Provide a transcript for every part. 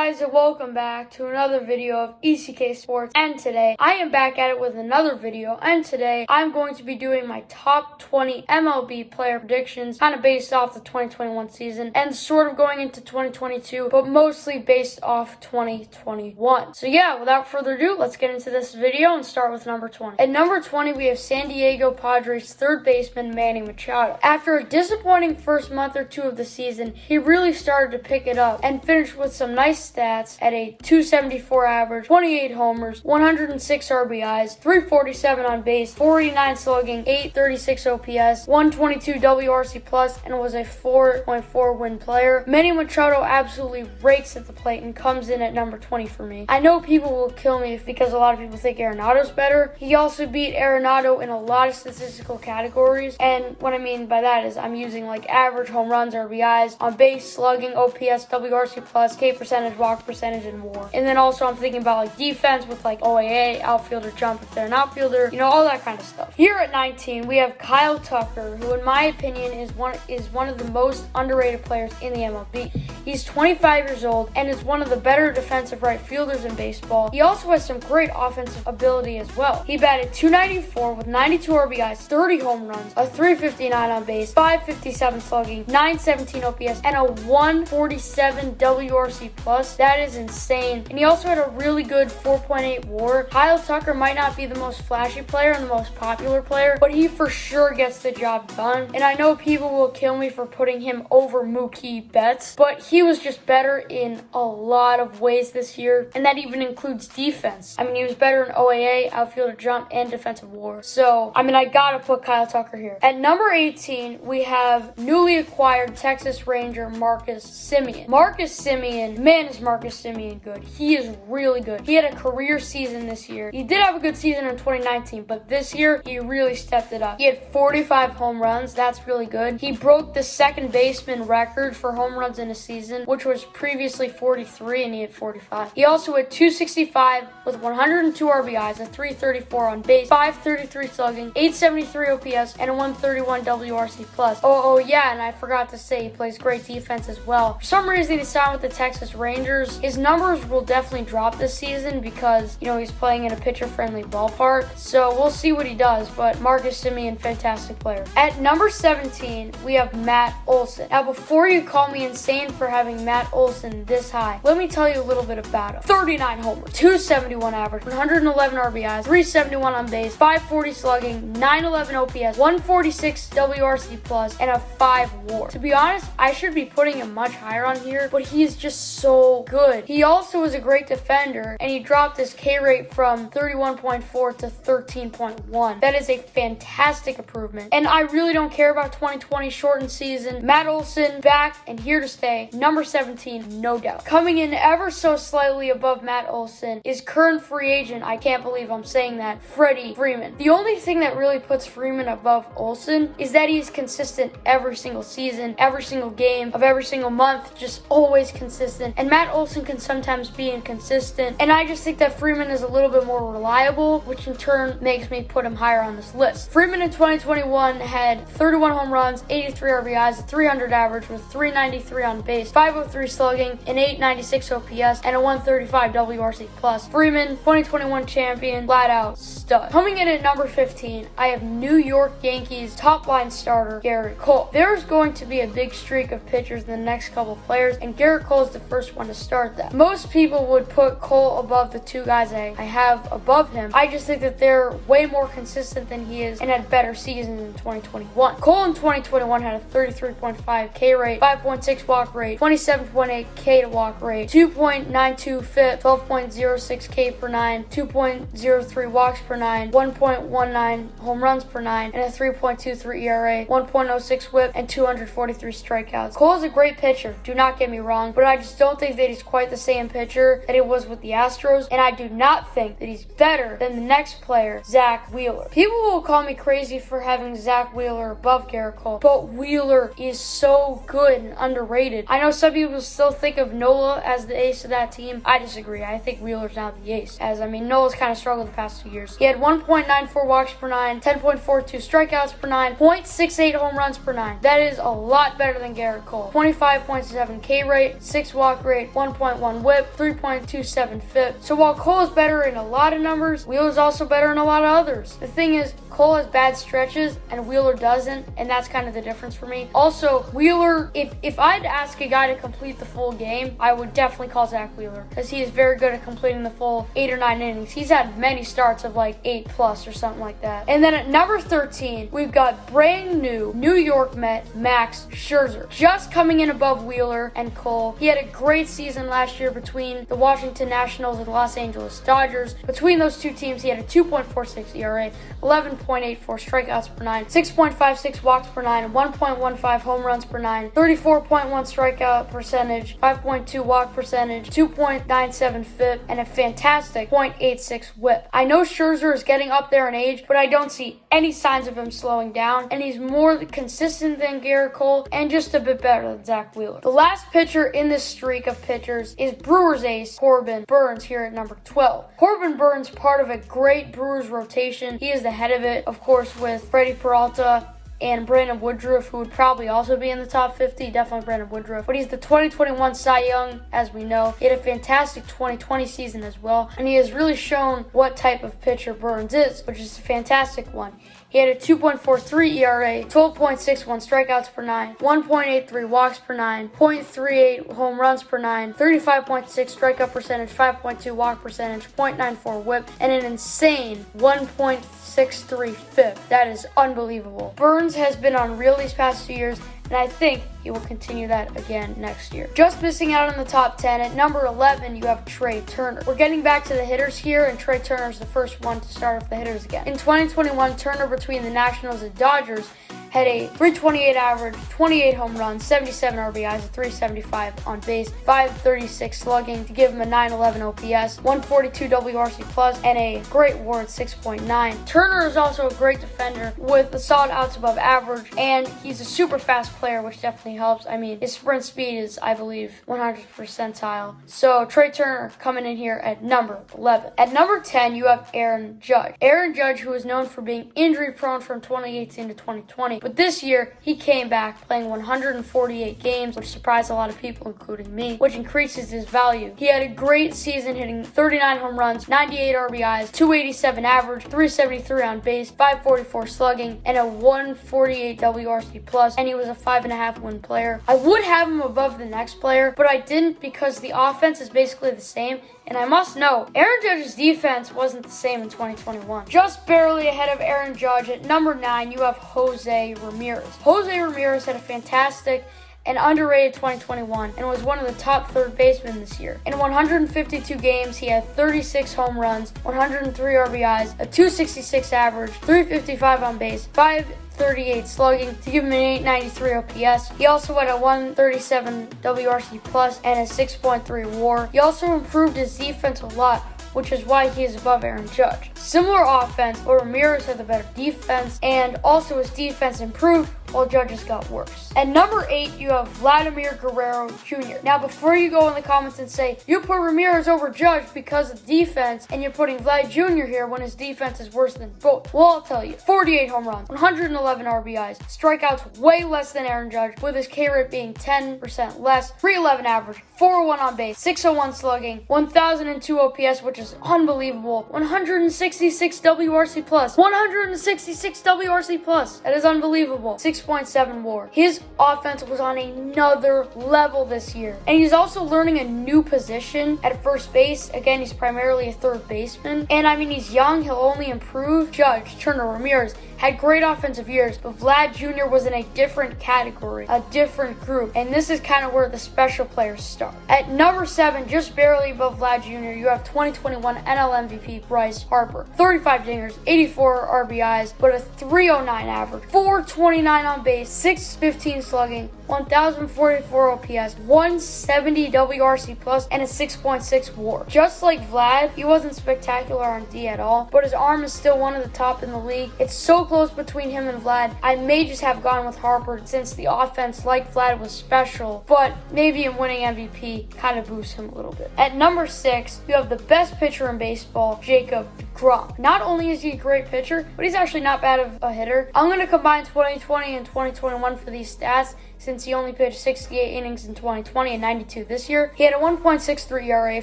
guys, and welcome back to another video of ECK Sports. And today I am back at it with another video, and today I'm going to be doing my top 20 MLB player predictions, kind of based off the 2021 season and sort of going into 2022, but mostly based off 2021. So yeah, without further ado, let's get into this video and start with number 20. At number 20, we have San Diego Padres third baseman Manny Machado. After a disappointing first month or two of the season, he really started to pick it up and finished with some nice stats at a 274 average, 28 homers, 106 RBIs, 347 on base, 489 slugging, 836 OPS, 122 WRC plus, and was a 4.4 win player. Manny Machado absolutely rakes at the plate and comes in at number 20 for me. I know people will kill me because a lot of people think Arenado's better. He also beat Arenado in a lot of statistical categories, and what I mean by that is I'm using like average, home runs, RBIs, on base, slugging, OPS, WRC plus, K percentage, walk percentage, and more. And then also I'm thinking about like defense with like OAA, outfielder jump if they're an outfielder, you know, all that kind of stuff. Here at 19, we have Kyle Tucker, who in my opinion is one of the most underrated players in the MLB. He's 25 years old and is one of the better defensive right fielders in baseball. He also has some great offensive ability as well. He batted .294 with 92 RBIs, 30 home runs, a 359 on base, 557 slugging, 917 OPS, and a 147 WRC plus. That is insane. And he also had a really good 4.8 WAR. Kyle Tucker might not be the most flashy player and the most popular player, but he for sure gets the job done. And I know people will kill me for putting him over Mookie Betts, but he was just better in a lot of ways this year, and that even includes defense. I mean, he was better in OAA, outfielder jump, and defensive WAR. So, I mean, I gotta put Kyle Tucker here. At number 18, we have newly acquired Texas Ranger Marcus Semien. Marcus Semien, man, is Marcus Semien good. He is really good. He had a career season this year. He did have a good season in 2019, but this year, he really stepped it up. He had 45 home runs. That's really good. He broke the second baseman record for home runs in a season, which was previously 43, and he had 45. He also had 265 with 102 RBIs, a 334 on base, 533 slugging, 873 OPS, and a 131 WRC plus. Oh yeah, and I forgot to say he plays great defense as well. For some reason, he signed with the Texas Rangers. His numbers will definitely drop this season because, you know, he's playing in a pitcher-friendly ballpark. So we'll see what he does, but Marcus Semien, fantastic player. At number 17, we have Matt Olson. Now, before you call me insane for having Matt Olson this high, let me tell you a little bit about him. 39 homers, 271 average, 111 RBIs, 371 on base, 540 slugging, 911 OPS, 146 WRC plus, and a 5 WAR. To be honest, I should be putting him much higher on here, but he's just so good. He also is a great defender, and he dropped his K rate from 31.4 to 13.1. That is a fantastic improvement, and I really don't care about 2020 shortened season. Matt Olson back and here to stay. Number 17, no doubt. Coming in ever so slightly above Matt Olson is current free agent, I can't believe I'm saying that, Freddie Freeman. The only thing that really puts Freeman above Olson is that he's consistent every single season, every single game of every single month, just always consistent. And Matt Olson can sometimes be inconsistent, and I just think that Freeman is a little bit more reliable, which in turn makes me put him higher on this list. Freeman in 2021 had 31 home runs, 83 RBIs, a 300 average with 393 on base, 503 slugging, an 896 OPS, and a 135 WRC plus. Freeman, 2021 champion, flat out stud. Coming in at number 15, I have New York Yankees top line starter Gerrit Cole. There's going to be a big streak of pitchers in the next couple players, and Gerrit Cole is the first one to start that. Most people would put Cole above the two guys I have above him. I just think that they're way more consistent than he is and had better seasons in 2021. Cole in 2021 had a 33.5 K rate, 5.6 walk rate, 27.8 K to walk rate, 2.92 FIP, 12.06 K per 9, 2.03 walks per 9, 1.19 home runs per 9, and a 3.23 ERA, 1.06 whip, and 243 strikeouts. Cole is a great pitcher, do not get me wrong, but I just don't think that he's quite the same pitcher that he was with the Astros, and I do not think that he's better than the next player, Zach Wheeler. People will call me crazy for having Zach Wheeler above Gerrit Cole, but Wheeler is so good and underrated. I know some people still think of Nola as the ace of that team. I disagree. I think Wheeler's now the ace, as I mean, Nola's kind of struggled the past 2 years. He had 1.94 walks per 9, 10.42 strikeouts per 9, 0.68 home runs per 9. That is a lot better than Gerrit Cole. 25.7 K rate, 6 walk rate, 1.1 whip, 3.27 FIP. So while Cole is better in a lot of numbers, Wheeler's also better in a lot of others. The thing is, Cole has bad stretches and Wheeler doesn't, and that's kind of the difference for me. Also, Wheeler, if I had to ask a guy to complete the full game, I would definitely call Zach Wheeler, because he is very good at completing the full 8 or 9 innings. He's had many starts of like 8+ or something like that. And then at number 13, we've got brand new New York Met Max Scherzer, just coming in above Wheeler and Cole. He had a great season last year between the Washington Nationals and the Los Angeles Dodgers. Between those two teams, he had a 2.46 ERA, 11.84 strikeouts per 9, 6.56 walks per 9, 1.15 home runs per 9, 34.1 strikeout percentage, 5.2 walk percentage, 2.97 FIP, and a fantastic .86 whip. I know Scherzer is getting up there in age, but I don't see any signs of him slowing down, and he's more consistent than Garrett Cole and just a bit better than Zach Wheeler. The last pitcher in this streak of pitchers is Brewers ace Corbin Burnes here at number 12. Corbin Burnes, part of a great Brewers rotation. He is the head of it, of course, with Freddie Peralta and Brandon Woodruff, who would probably also be in the top 50, definitely Brandon Woodruff. But he's the 2021 Cy Young, as we know. He had a fantastic 2020 season as well, and he has really shown what type of pitcher Burnes is, which is a fantastic one. He had a 2.43 ERA, 12.61 strikeouts per 9, 1.83 walks per 9, .38 home runs per 9, 35.6 strikeout percentage, 5.2 walk percentage, .94 whip, and an insane 1.63 FIP. That is unbelievable. Burnes has been unreal these past 2 years, and I think he will continue that again next year. Just missing out on the top 10, at number 11, you have Trey Turner. We're getting back to the hitters here, and Trey Turner is the first one to start off the hitters again. In 2021, Turner, between the Nationals and Dodgers, had a 328 average, 28 home runs, 77 RBIs, a 375 on base, 536 slugging to give him a 911 OPS, 142 WRC plus, and a great WAR at 6.9. Turner is also a great defender with a solid outs above average, and he's a super fast player, which definitely helps. I mean, his sprint speed is, I believe, 100th percentile. So Trey Turner coming in here at number 11. At number 10, you have Aaron Judge. Aaron Judge, who is known for being injury prone from 2018 to 2020. But this year, he came back playing 148 games, which surprised a lot of people, including me, which increases his value. He had a great season, hitting 39 home runs, 98 RBIs, 287 average, 373 on base, 544 slugging, and a 148 WRC plus, and he was a 5.5 win player. I would have him above the next player, but I didn't because the offense is basically the same. And I must note, Aaron Judge's defense wasn't the same in 2021. Just barely ahead of Aaron Judge, at number 9, you have Jose Ramirez. Jose Ramirez had a fantastic and underrated 2021 and was one of the top third basemen this year. In 152 games, he had 36 home runs, 103 RBIs, a 266 average, 355 on base, 538 slugging to give him an 893 OPS. He also had a 137 WRC plus and a 6.3 WAR. He also improved his defense a lot, which is why he is above Aaron Judge. Similar offense, but Ramirez had the better defense, and also his defense improved while Judge's got worse. At number 8, you have Vladimir Guerrero Jr. Now, before you go in the comments and say, you put Ramirez over Judge because of defense, and you're putting Vlad Jr. here when his defense is worse than both. Well, I'll tell you, 48 home runs, 111 RBIs, strikeouts way less than Aaron Judge, with his K rate being 10% less, 311 average, 401 on base, 601 slugging, 1002 OPS, which is unbelievable, 166 WRC plus, 166 WRC plus. That is unbelievable. 6.7 WAR. His offense was on another level this year. And he's also learning a new position at first base. Again, he's primarily a third baseman. And I mean, he's young. He'll only improve. Judge, Turner, Ramirez had great offensive years, but Vlad Jr. was in a different category, a different group. And this is kind of where the special players start. At number 7, just barely above Vlad Jr., you have 2021 NL MVP Bryce Harper. 35 dingers, 84 RBIs, but a 309 average, 429 on base, 615 slugging, 1,044 OPS, 170 WRC plus, and a 6.6 WAR. Just like Vlad, he wasn't spectacular on D at all, but his arm is still one of the top in the league. It's so close between him and Vlad. I may just have gone with Harper since the offense, like Vlad, was special, but maybe him winning MVP kind of boosts him a little bit. At number 6, you have the best pitcher in baseball, Jacob DeGrom. Not only is he a great pitcher, but he's actually not bad of a hitter. I'm going to combine 2020 and 2021 for these stats, since he only pitched 68 innings in 2020 and 92 this year. He had a 1.63 ERA,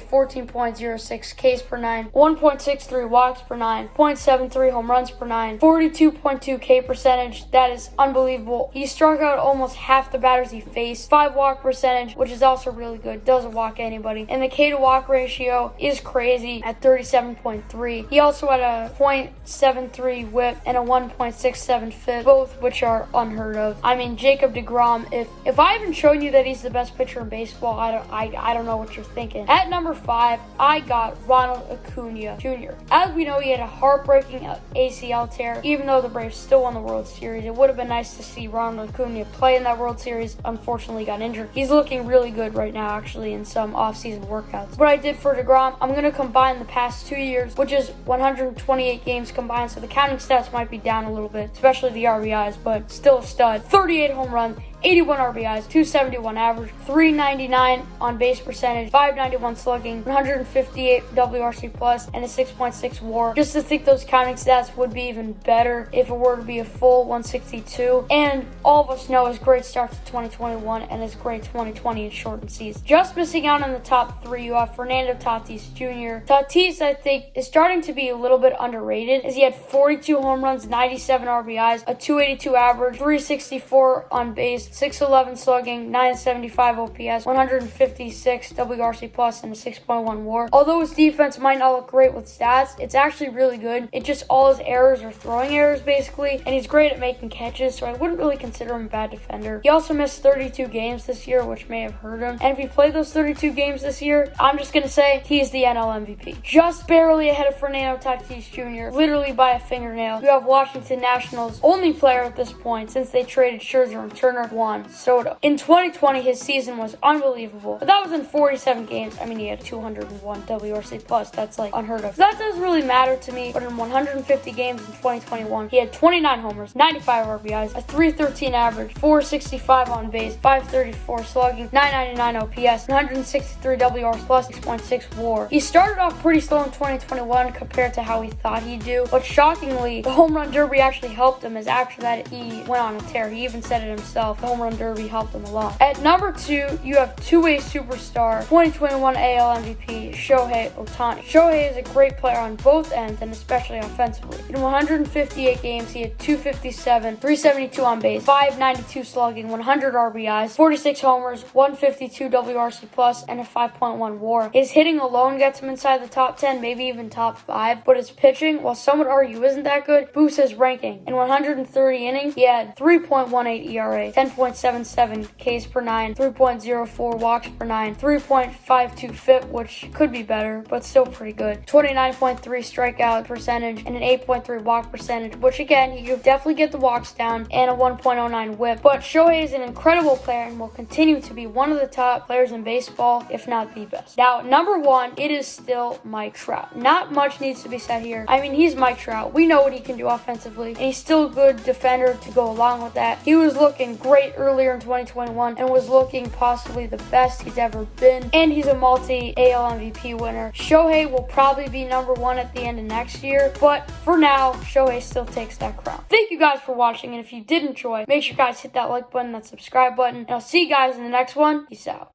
14.06 Ks per 9, 1.63 walks per 9, 0.73 home runs per 9, 42.2 K percentage. That is unbelievable. He struck out almost half the batters he faced. 5 walk percentage, which is also really good. Doesn't walk anybody. And the K to walk ratio is crazy at 37.3. He also had a 0.73 whip and a 1.67 FIP, both which are unheard of. I mean, Jacob DeGrom, if I haven't shown you that he's the best pitcher in baseball, I don't know what you're thinking. At number 5, I got Ronald Acuna Jr. As we know, he had a heartbreaking ACL tear. Even though the Braves still won the World Series, it would have been nice to see Ronald Acuna play in that World Series. Unfortunately, got injured. He's looking really good right now, actually, in some off-season workouts. What I did for DeGrom, I'm going to combine the past 2 years, which is 128 games combined, so the counting stats might be down a little bit, especially the RBIs, but still a stud. 38 home runs, 81 RBIs, 271 average, 399 on base percentage, 591 slugging, 158 WRC plus, and a 6.6 WAR. Just to think those counting stats would be even better if it were to be a full 162. And all of us know his great start to 2021 and his great 2020 in shortened season. Just missing out on the top 3, you have Fernando Tatis Jr. Tatis, I think, is starting to be a little bit underrated, as he had 42 home runs, 97 RBIs, a 282 average, 364 on base, 611 slugging, 975 OPS, 156 WRC plus, and a 6.1 WAR. Although his defense might not look great with stats, it's actually really good. It just all his errors are throwing errors basically, and he's great at making catches, so I wouldn't really consider him a bad defender. He also missed 32 games this year, which may have hurt him. And if he played those 32 games this year, I'm just gonna say he's the NL MVP. Just barely ahead of Fernando Tatis Jr., literally by a fingernail. You have Washington Nationals' only player at this point, since they traded Scherzer and Turner, Juan Soto. In 2020, his season was unbelievable, but that was in 47 games. I mean, he had 201 WRC plus. That's like unheard of. So that doesn't really matter to me, but in 150 games in 2021, he had 29 homers, 95 RBIs, a 313 average, 465 on base, 534 slugging, 999 OPS, 163 WRC plus, 6.6 WAR. He started off pretty slow in 2021 compared to how he thought he'd do, but shockingly, the home run derby actually helped him, as after that, he went on a tear. He even said it himself. The home run derby helped him a lot. At number 2, you have two-way superstar, 2021 AL MVP, Shohei Ohtani. Shohei is a great player on both ends, and especially offensively. In 158 games, he had 257, 372 on base, 592 slugging, 100 RBIs, 46 homers, 152 WRC plus, and a 5.1 WAR. His hitting alone gets him inside the top 10, maybe even top 5, but his pitching, while some would argue isn't that good, boosts his ranking. In 130 innings, he had 3.18 ERA, 10.77 Ks per 9, 3.04 walks per 9, 3.52 FIP, which could be better, but still pretty good. 29.3 strikeout percentage and an 8.3 walk percentage, which again, he could definitely get the walks down, and a 1.09 whip. But Shohei is an incredible player and will continue to be one of the top players in baseball, if not the best. Now, number 1, it is still Mike Trout. Not much needs to be said here. I mean, he's Mike Trout. We know what he can do offensively, and he's still a good defender to go along with that. He was looking great earlier in 2021 and was looking possibly the best he's ever been, and he's a multi-AL MVP winner. Shohei will probably be number 1 at the end of next year, but for now, Shohei still takes that crown. Thank you guys for watching, and if you did enjoy, make sure you guys hit that like button, that subscribe button, and I'll see you guys in the next one. Peace out.